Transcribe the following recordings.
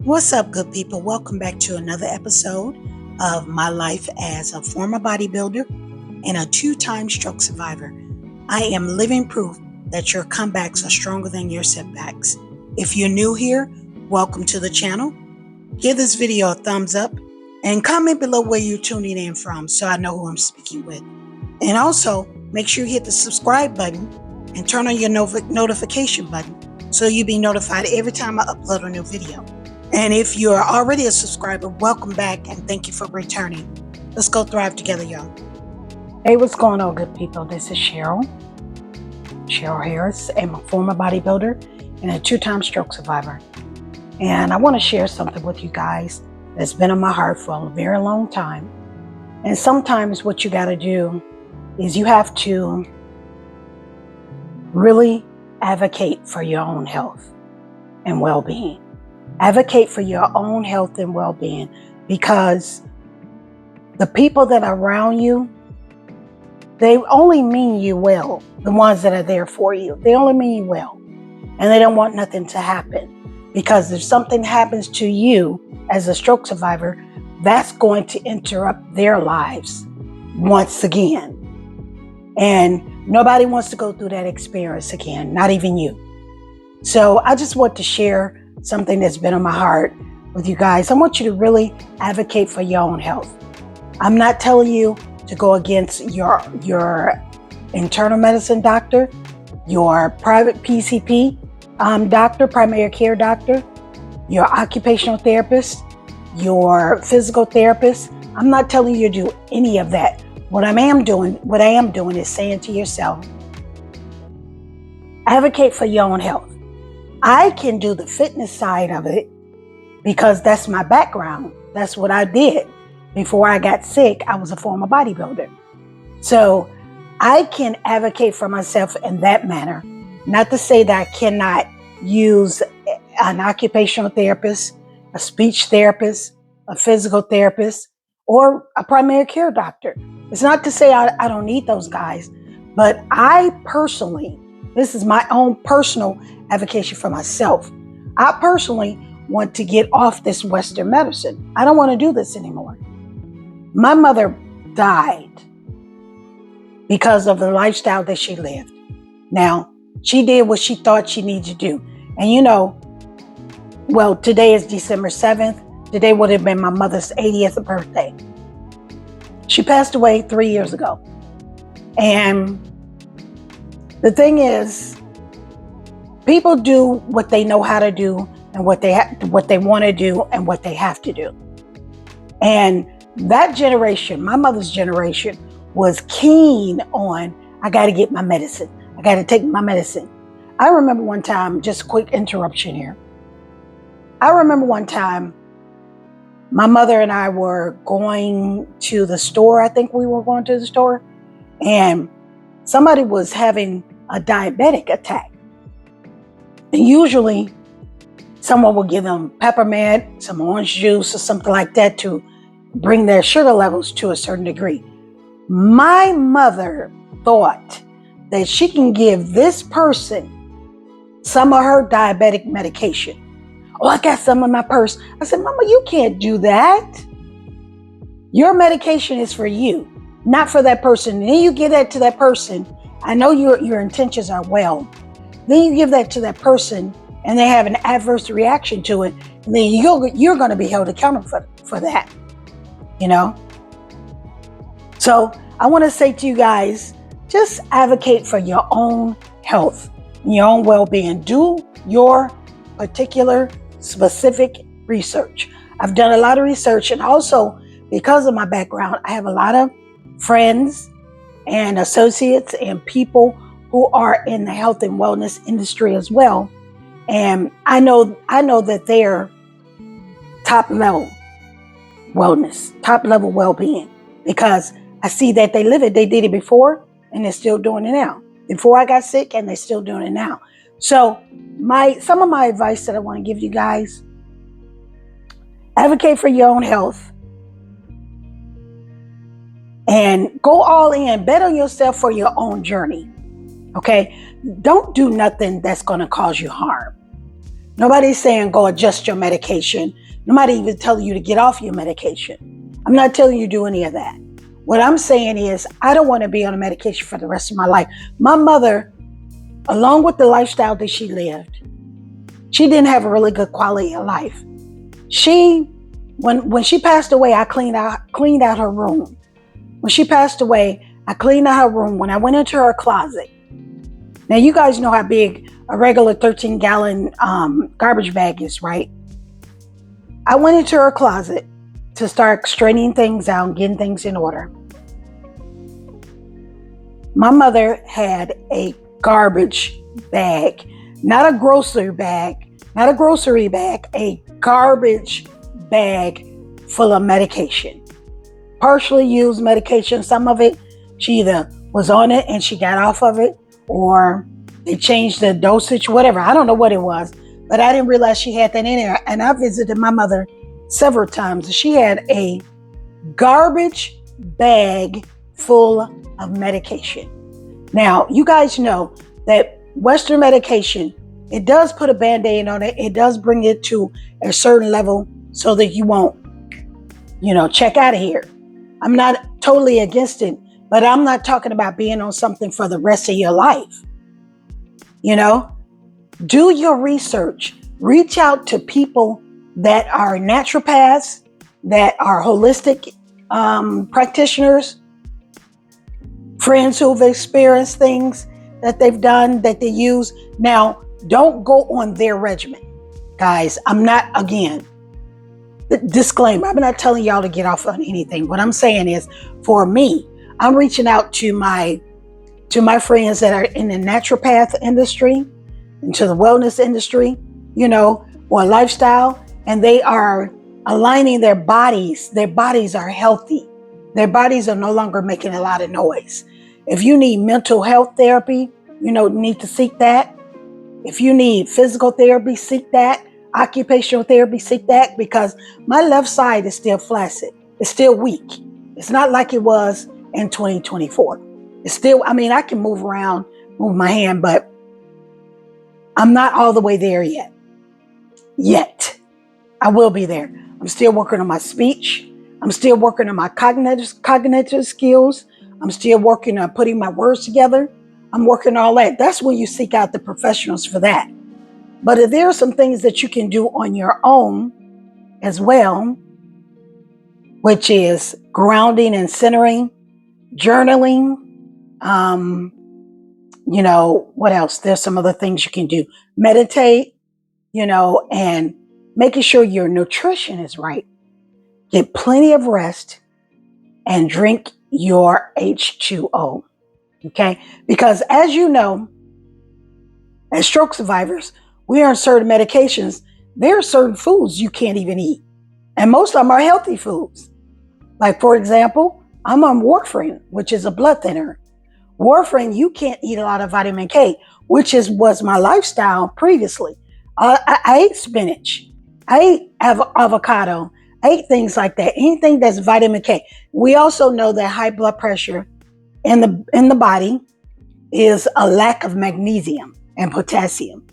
What's up, good people? Welcome back to another episode of my life as a former bodybuilder and a two-time stroke survivor. I am living proof that your comebacks are stronger than your setbacks. If you're new here, welcome to the channel. Give this video a thumbs up and comment below where you're tuning in from so I know who I'm speaking with. And also, make sure you hit the subscribe button and turn on your notification button so you'll be notified every time I upload a new video. And if you are already a subscriber, welcome back and thank you for returning. Let's go thrive together, y'all. Hey, what's going on, good people? This is Cheryl Harris. I'm a former bodybuilder and a two-time stroke survivor. And I want to share something with you guys that's been on my heart for a very long time. And sometimes what you got to do is you have to really advocate for your own health and well-being. Advocate for your own health and well-being, because the people that are around you, they only mean you well. The ones that are there for you, they only mean you well, and they don't want nothing to happen, because if something happens to you as a stroke survivor, that's going to interrupt their lives once again, and nobody wants to go through that experience again, not even you. So I just want to share something that's been on my heart with you guys. I want you to really advocate for your own health. I'm not telling you to go against your internal medicine doctor, your private PCP doctor, primary care doctor, your occupational therapist, your physical therapist. I'm not telling you to do any of that. What I am doing is saying to yourself, advocate for your own health. I can do the fitness side of it because that's my background. That's what I did. Before I got sick, I was a former bodybuilder. So I can advocate for myself in that manner. Not to say that I cannot use an occupational therapist, a speech therapist, a physical therapist, or a primary care doctor. It's not to say I don't need those guys, but I personally, this is my own personal advocacy for myself. I personally want to get off this Western medicine. I don't want to do this anymore. My mother died because of the lifestyle that she lived. Now, she did what she thought she needed to do. And today is December 7th. Today would have been my mother's 80th birthday. She passed away 3 years ago. And the thing is, people do what they know how to do and what they want to do and what they have to do. And that generation, my mother's generation, was keen on, I got to get my medicine. I got to take my medicine. I remember one time, just a quick interruption here. I remember one time, my mother and I were going to the store. I think we were going to the store. And somebody was having a diabetic attack. And usually someone will give them peppermint, some orange juice or something like that to bring their sugar levels to a certain degree. My mother thought that she can give this person some of her diabetic medication. Oh, I got some in my purse. I said, Mama, you can't do that. Your medication is for you, not for that person. And then you give that to that person. I know your intentions are well. Then you give that to that person and they have an adverse reaction to it. And then you're going to be held accountable for that, you know? So I want to say to you guys, just advocate for your own health and your own well-being. Do your particular specific research. I've done a lot of research, and also because of my background, I have a lot of friends and associates and people who are in the health and wellness industry as well. And I know that they're top level wellness, top level well-being, because I see that they live it. They did it before and they're still doing it now. Before I got sick and they're still doing it now. So some of my advice that I want to give you guys, advocate for your own health and go all in, bet on yourself for your own journey. Okay? Don't do nothing that's going to cause you harm. Nobody's saying go adjust your medication. Nobody even telling you to get off your medication. I'm not telling you to do any of that. What I'm saying is I don't want to be on a medication for the rest of my life. My mother, along with the lifestyle that she lived, she didn't have a really good quality of life. When she passed away, I cleaned out her room. When she passed away, I cleaned out her room. When I went into her closet, now you guys know how big a regular 13-gallon garbage bag is, right? I went into her closet to start straightening things out and getting things in order. My mother had a garbage bag, not a grocery bag, a garbage bag full of medication. Partially used medication. Some of it, she either was on it and she got off of it, or they changed the dosage, whatever. I don't know what it was, but I didn't realize she had that in there. And I visited my mother several times. She had a garbage bag full of medication. Now, you guys know that Western medication, it does put a Band-Aid on it. It does bring it to a certain level so that you won't, check out of here. I'm not totally against it, but I'm not talking about being on something for the rest of your life. Do your research. Reach out to people that are naturopaths, that are holistic practitioners, friends who've experienced things that they've done, that they use. Now, don't go on their regimen. Guys, I'm not, again, disclaimer, I'm not telling y'all to get off on anything. What I'm saying is, for me, I'm reaching out to my friends that are in the naturopath industry, into the wellness industry, or lifestyle, and they are aligning their bodies. Their bodies are healthy. Their bodies are no longer making a lot of noise. If you need mental health therapy, need to seek that. If you need physical therapy, seek that. Occupational therapy, seek that, because my left side is still flaccid. It's still weak. It's not like it was in 2024. It's still, I can move around, move my hand, but I'm not all the way there yet. I will be there. I'm still working on my speech. I'm still working on my cognitive skills. I'm still working on putting my words together. I'm working on all that. That's when you seek out the professionals for that. But if there are some things that you can do on your own as well, which is grounding and centering, journaling, what else? There's some other things you can do. Meditate, and making sure your nutrition is right. Get plenty of rest and drink your H2O. Okay? Because as you know, as stroke survivors, we are on certain medications. There are certain foods you can't even eat. And most of them are healthy foods. Like, for example, I'm on warfarin, which is a blood thinner. Warfarin, you can't eat a lot of vitamin K, which was my lifestyle previously. I ate spinach. I ate avocado. I ate things like that. Anything that's vitamin K. We also know that high blood pressure in the body is a lack of magnesium and potassium.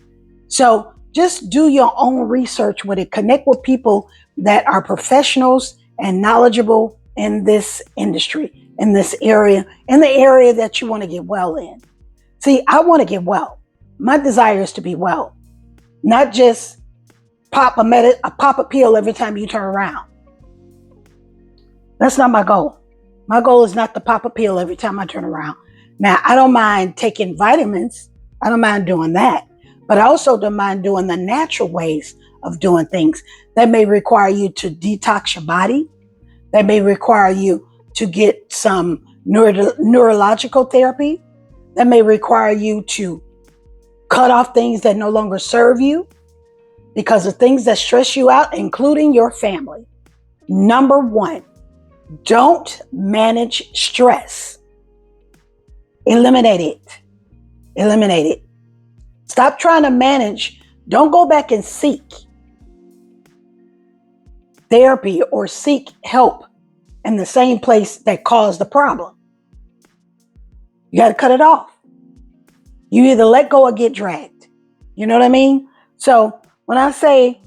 So just do your own research with it. Connect with people that are professionals and knowledgeable in this industry, in this area, in the area that you want to get well in. See, I want to get well. My desire is to be well, not just pop a pill every time you turn around. That's not my goal. My goal is not to pop a pill every time I turn around. Now, I don't mind taking vitamins. I don't mind doing that. But I also don't mind doing the natural ways of doing things. That may require you to detox your body. That may require you to get some neurological therapy. That may require you to cut off things that no longer serve you because of things that stress you out, including your family. Number one, don't manage stress. Eliminate it. Eliminate it. Stop trying to manage. Don't go back and seek therapy or seek help in the same place that caused the problem. You got to cut it off. You either let go or get dragged. You know what I mean? So when I say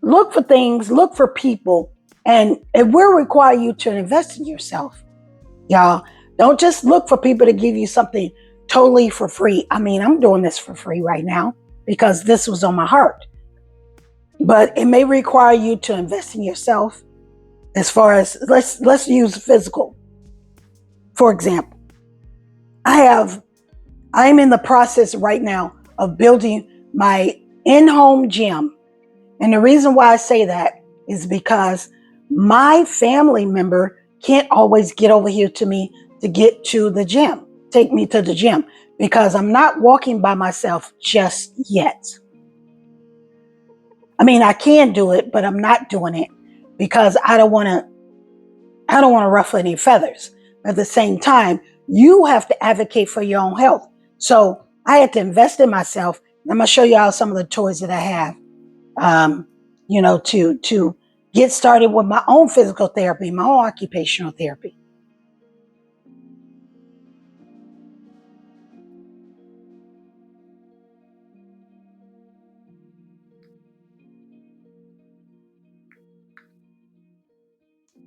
look for things, look for people, and it will require you to invest in yourself. Y'all, don't just look for people to give you something totally for free. I mean, I'm doing this for free right now because this was on my heart. But it may require you to invest in yourself. As far as let's use physical. For example, I'm in the process right now of building my in-home gym. And the reason why I say that is because my family member can't always get over here to me to get to the gym, take me to the gym, because I'm not walking by myself just yet. I mean, I can do it, but I'm not doing it because I don't want to ruffle any feathers. At the same time, you have to advocate for your own health. So I had to invest in myself. I'm going to show you all some of the toys that I have, to get started with my own physical therapy, my own occupational therapy.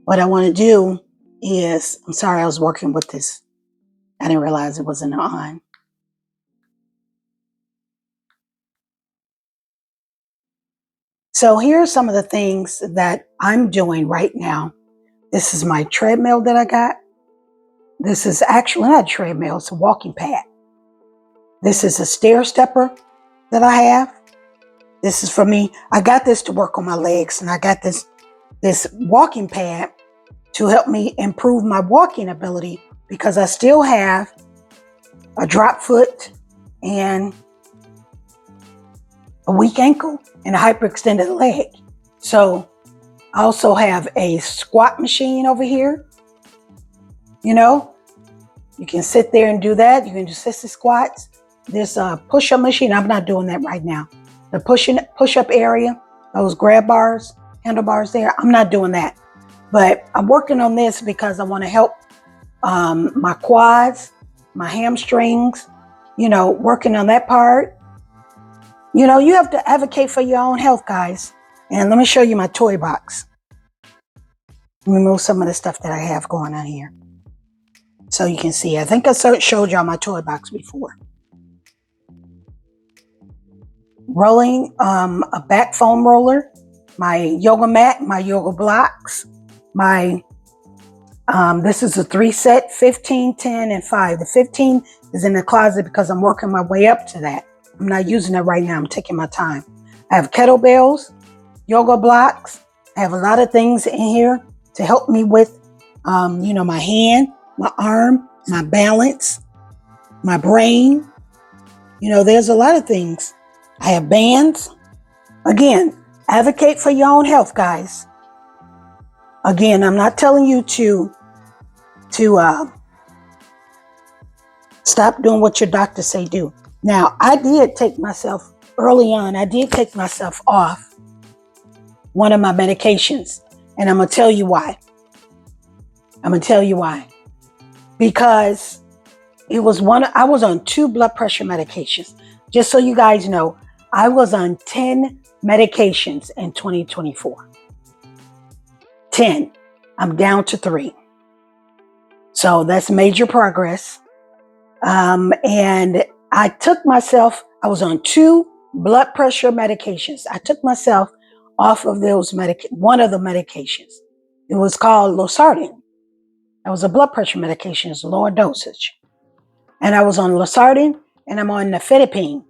What I want to do is, I'm sorry, I was working with this. I didn't realize it wasn't on. So here are some of the things that I'm doing right now. This is my treadmill that I got. This is actually not a treadmill, it's a walking pad. This is a stair stepper that I have. This is for me. I got this to work on my legs, and I got this walking pad to help me improve my walking ability because I still have a drop foot and a weak ankle and a hyperextended leg. So I also have a squat machine over here. You can sit there and do that. You can do sissy squats. There's a push-up machine. I'm not doing that right now. The push-up area, those grab bars, handlebars there, I'm not doing that. But I'm working on this because I want to help my quads, my hamstrings, working on that part. You have to advocate for your own health, guys. And let me show you my toy box. Let me move some of the stuff that I have going on here, so you can see. I think I showed y'all my toy box before. Rolling, a back foam roller, my yoga mat, my yoga blocks, this is a 3-set, 15, 10, and 5. The 15 is in the closet because I'm working my way up to that. I'm not using it right now. I'm taking my time. I have kettlebells, yoga blocks. I have a lot of things in here to help me with, my hand, my arm, my balance, my brain. There's a lot of things. I have bands. Again, advocate for your own health, guys. Again, I'm not telling you to stop doing what your doctors say do. Now, I did take myself off one of my medications, and I'm going to tell you why. Because I was on 2 blood pressure medications. Just so you guys know, I was on 10 medications in 2024. 10. I'm down to 3. So that's major progress. And I was on 2 blood pressure medications. I took myself off of one of the medications. It was called losartan. That was a blood pressure medication. It's a lower dosage. And I was on losartan, and I'm on nifedipine.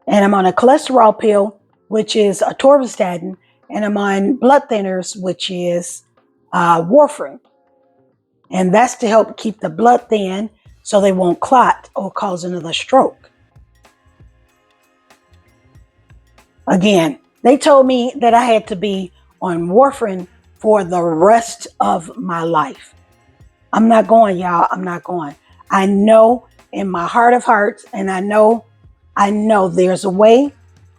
And I'm on a cholesterol pill, which is atorvastatin, and I'm on blood thinners, which is warfarin. And that's to help keep the blood thin so they won't clot or cause another stroke. Again, they told me that I had to be on warfarin for the rest of my life. I'm not going, y'all. I'm not going. I know in my heart of hearts, and I know there's a way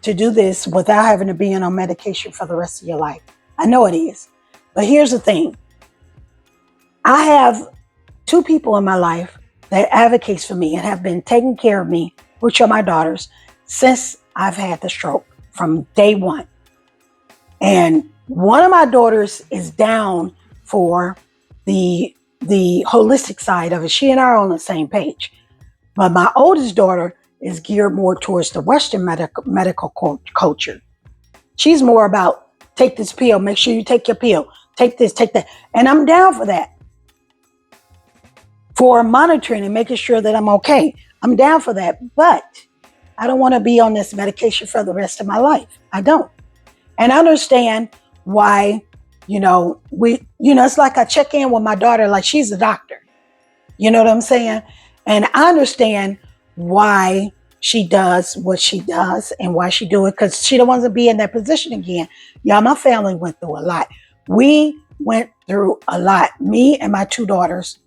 to do this without having to be on medication for the rest of your life. I know it is. But here's the thing. I have 2 people in my life that advocates for me and have been taking care of me, which are my daughters, since I've had the stroke. from day one. And one of my daughters is down for the holistic side of it. She and I are on the same page. But my oldest daughter is geared more towards the Western medical culture. She's more about take this pill, make sure you take your pill, take this, take that. And I'm down for that. For monitoring and making sure that I'm okay. I'm down for that. But I don't want to be on this medication for the rest of my life. I don't. And I understand why, it's like I check in with my daughter like she's a doctor. You know what I'm saying? And I understand why she does what she does and why she do it, because she don't want to be in that position again. Y'all, my family went through a lot. We went through a lot. Me and my two daughters.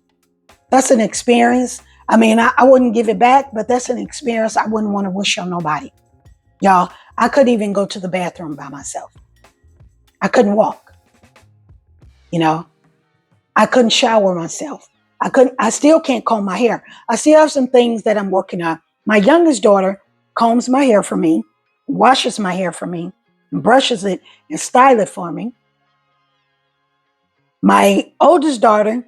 That's an experience. I mean, I wouldn't give it back, but that's an experience I wouldn't want to wish on nobody. Y'all, I couldn't even go to the bathroom by myself. I couldn't walk. I couldn't shower myself. I still can't comb my hair. I still have some things that I'm working on. My youngest daughter combs my hair for me, washes my hair for me, and brushes it and styles it for me. My oldest daughter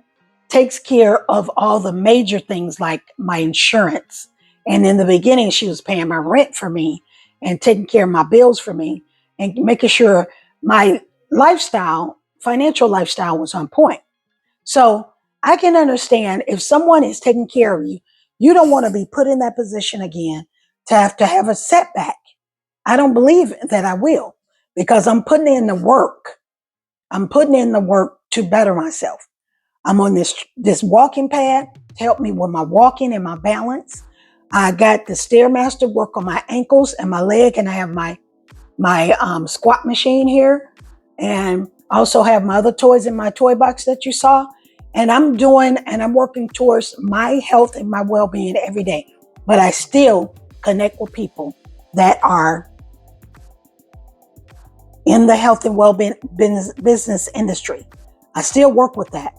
takes care of all the major things like my insurance. And in the beginning, she was paying my rent for me and taking care of my bills for me and making sure my financial lifestyle was on point. So I can understand if someone is taking care of you, you don't want to be put in that position again to have a setback. I don't believe that I will, because I'm putting in the work. I'm putting in the work to better myself. I'm on this walking pad to help me with my walking and my balance. I got the Stairmaster work on my ankles and my leg, and I have my squat machine here, and I also have my other toys in my toy box that you saw. And I'm working towards my health and my well-being every day. But I still connect with people that are in the health and well-being business industry. I still work with that.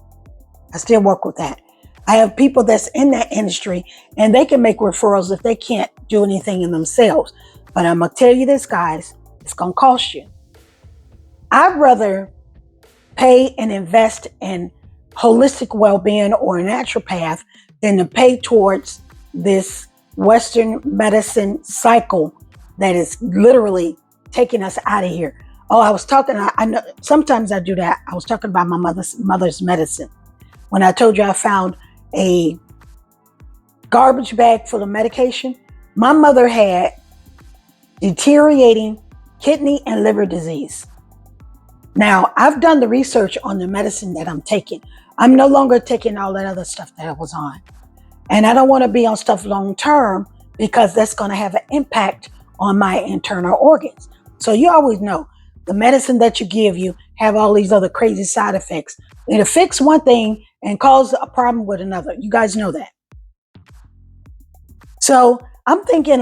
I have people that's in that industry, and they can make referrals if they can't do anything in themselves. But I'm going to tell you this, guys, it's going to cost you. I'd rather pay and invest in holistic well-being or a naturopath than to pay towards this Western medicine cycle that is literally taking us out of here. Oh, I was talking, I know sometimes I do that. I was talking about my mother's medicine. When I told you I found a garbage bag full of medication, my mother had deteriorating kidney and liver disease. Now, I've done the research on the medicine that I'm taking. I'm no longer taking all that other stuff that I was on. And I don't want to be on stuff long term, because that's going to have an impact on my internal organs. So you always know the medicine that you give you have all these other crazy side effects. It'll fix one thing and cause a problem with another. You guys know that. So I'm thinking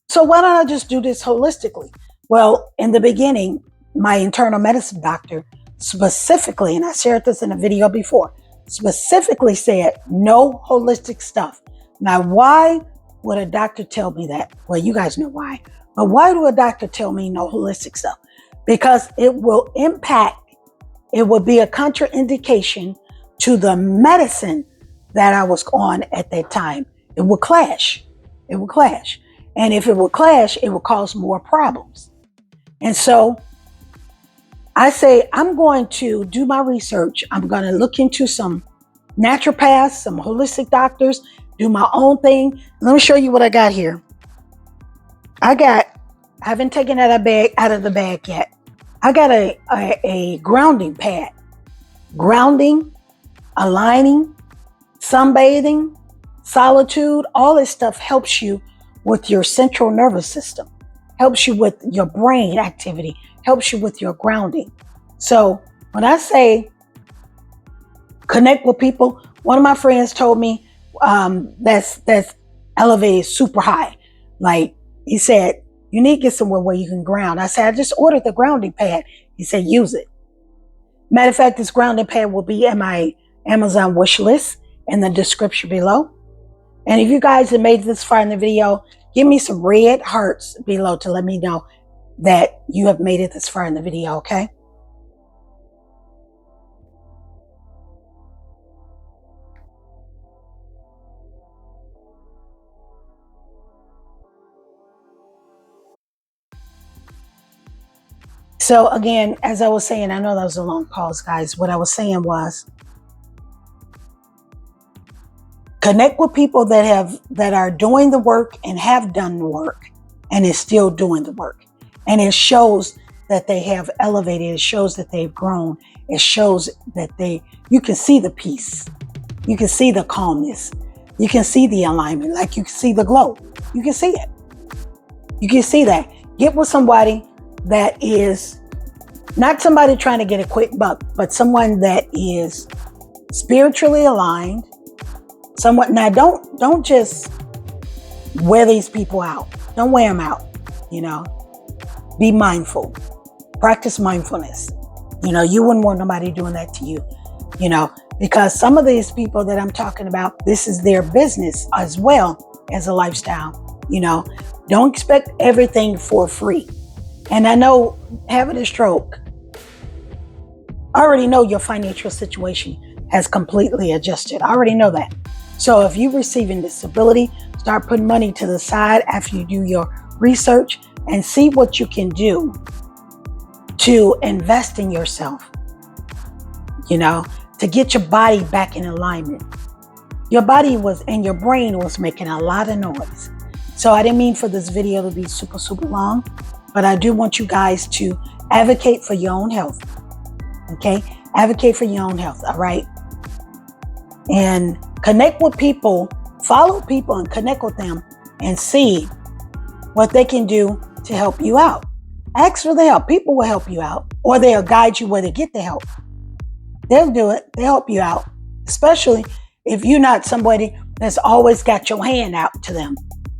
so why don't I just do this holistically? Well, in the beginning, my internal medicine doctor specifically, and I shared this in a video before, specifically said no holistic stuff. Now, why would a doctor tell me that? Well, you guys know why. But why do a doctor tell me no holistic stuff? Because it will be a contraindication to the medicine that I was on at that time. It will clash. And if it will clash, it will cause more problems. And so I say, I'm going to do my research. I'm going to look into some naturopaths, some holistic doctors, do my own thing. Let me show you what I got here. I haven't taken that out of the bag yet. I got a grounding pad. Grounding, aligning, sunbathing, solitude, all this stuff helps you with your central nervous system, helps you with your brain activity, helps you with your grounding. So when I say connect with people, one of my friends told me that's elevated super high. Like he said, you need to get somewhere where you can ground. I said, I just ordered the grounding pad. He said, use it. Matter of fact, this grounding pad will be in my Amazon wish list in the description below. And if you guys have made this far in the video, Give me some red hearts below to let me know that you have made it this far in the video, okay? So again, as I was saying, I know that was a long pause, guys. What I was saying was connect with people that are doing the work and have done the work and is still doing the work. And it shows that they have elevated. It shows that they've grown. It shows that you can see the peace. You can see the calmness. You can see the alignment, like you can see the glow. You can see it. You can see that. Get with somebody that is not somebody trying to get a quick buck, but someone that is spiritually aligned. Someone, now don't just wear these people out. Don't wear them out, you know. Be mindful. Practice mindfulness. You know, you wouldn't want nobody doing that to you, you know, because some of these people that I'm talking about, this is their business as well as a lifestyle, you know. Don't expect everything for free. And I know having a stroke, I already know your financial situation has completely adjusted. I already know that. So if you're receiving disability, start putting money to the side after you do your research and see what you can do to invest in yourself, you know, to get your body back in alignment. Your body and your brain was making a lot of noise. So I didn't mean for this video to be super, super long, but I do want you guys to advocate for your own health. Okay? Advocate for your own health, all right? And connect with people, follow people and connect with them and see what they can do to help you out. Ask for the help. People will help you out, or they'll guide you where to get the help. They'll do it. They'll help you out, especially if you're not somebody that's always got your hand out to them.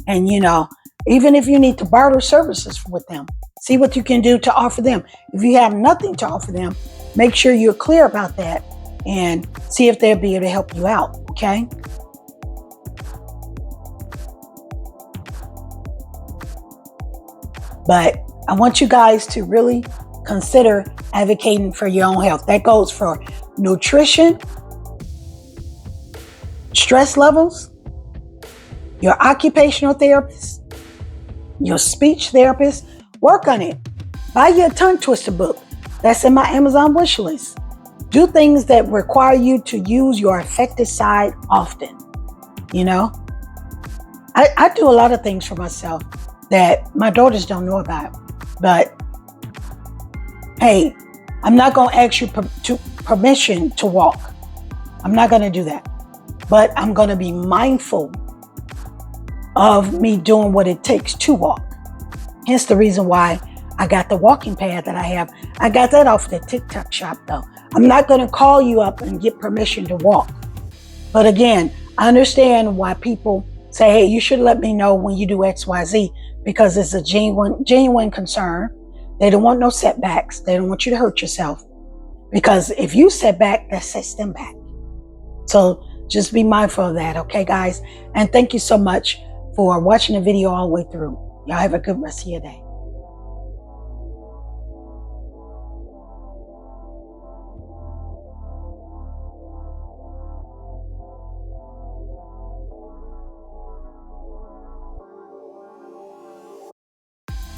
And, you know, even if you need to barter services with them, see what you can do to offer them. If you have nothing to offer them, make sure you're clear about that and see if they'll be able to help you out, okay? But I want you guys to really consider advocating for your own health. That goes for nutrition, stress levels, your occupational therapist, your speech therapist. Work on it. Buy your tongue twister book. That's in my Amazon wish list. Do things that require you to use your affected side often. You know, I do a lot of things for myself that my daughters don't know about. But hey, I'm not going to ask you permission to walk. I'm not going to do that. But I'm going to be mindful of me doing what it takes to walk. Hence the reason why I got the walking pad that I have. I got that off the TikTok shop though. I'm not going to call you up and get permission to walk. But again, I understand why people say, hey, you should let me know when you do XYZ, because it's a genuine concern. They don't want no setbacks. They don't want you to hurt yourself. Because if you set back, that sets them back. So just be mindful of that, okay, guys? And thank you so much for watching the video all the way through. Y'all have a good rest of your day.